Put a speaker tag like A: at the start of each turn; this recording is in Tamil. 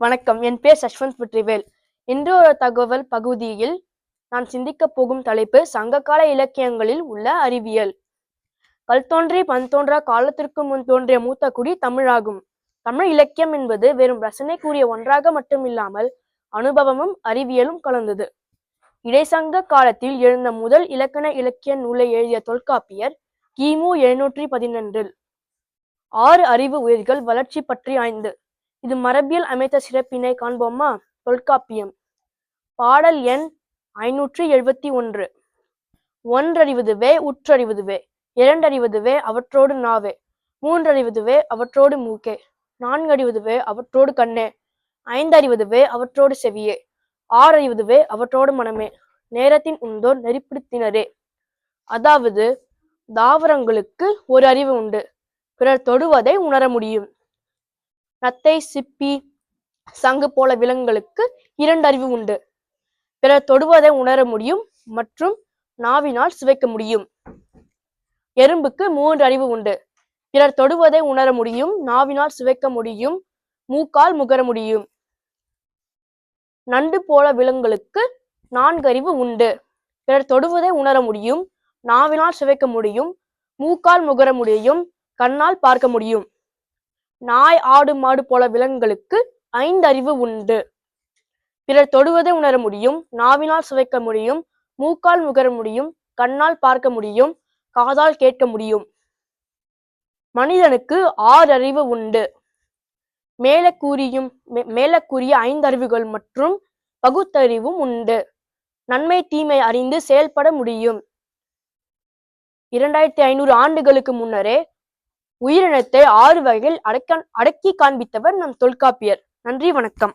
A: வணக்கம். என் பேர் சஷ்வந்த் வெற்றிவேல். இன்று ஒரு தகவல் பகுதியில் நான் சிந்திக்கப் போகும் தலைப்பு சங்ககால இலக்கியங்களில் உள்ள அறிவியல். கல் தோன்றி பண் தோன்றா காலத்திற்கு முன் தோன்றிய மூத்த குடி தமிழாகும். தமிழ் இலக்கியம் என்பது வெறும் ரசனைக்குரிய ஒன்றாக மட்டுமில்லாமல் அனுபவமும் அறிவியலும் கலந்தது. இடைச்சங்க காலத்தில் எழுந்த முதல் இலக்கண இலக்கிய நூலை எழுதிய தொல்காப்பியர் கிமு 712 6 அறிவு உயிர்கள் வளர்ச்சி பற்றி ஆய்ந்து. இது மரபியல் அமைத்த சிறப்பினை காண்போமா? தொல்காப்பியம். பாடல் எண் 571. ஒன்றறிவதுவே உற்றறிவதுவே, இரண்டறிவதுவே அவற்றோடு நாவே, மூன்றறிவதுவே அவற்றோடு மூக்கே, நான்கறிவதுவே அவற்றோடு கண்ணே, ஐந்தறிவதுவே அவற்றோடு செவியே, ஆறறிவதுவே அவற்றோடு மனமே, நேரத்தின் உண்டோர் நெறிப்படுத்தினரே. அதாவது தாவரங்களுக்கு ஒரு அறிவு உண்டு, பிறர் தொடுவதை உணர முடியும். நத்தை, சிப்பி, சங்கு போல விலங்குகளுக்கு 2 அறிவு உண்டு, பிறர் தொடுவதை உணர முடியும் மற்றும் நாவினால் சுவைக்க முடியும். எறும்புக்கு 3 அறிவு உண்டு, பிறர் தொடுவதை உணர முடியும், நாவினால் சுவைக்க முடியும், மூக்கால் முகர முடியும். நண்டு போல விலங்குகளுக்கு 4 அறிவு உண்டு, பிறர் தொடுவதை உணர முடியும், நாவினால் சுவைக்க முடியும், மூக்கால் முகர முடியும், கண்ணால் பார்க்க முடியும். நாய், ஆடு, மாடு போல விலங்குகளுக்கு 5 அறிவு உண்டு, பிறர் தொடுவதை உணர முடியும், நாவினால் சுவைக்க முடியும், மூக்கால் முகர முடியும், கண்ணால் பார்க்க முடியும், காதால் கேட்க முடியும். மனிதனுக்கு 6 அறிவு உண்டு. மேலே கூறிய 5 அறிவுகள் மற்றும் பகுத்தறிவும் உண்டு. நன்மை தீமை அறிந்து செயல்பட முடியும். 2500 ஆண்டுகளுக்கு முன்னரே உயிரினத்தை 6 வகையில் அடக்கி காண்பித்தவர் நம் தொல்காப்பியர். நன்றி, வணக்கம்.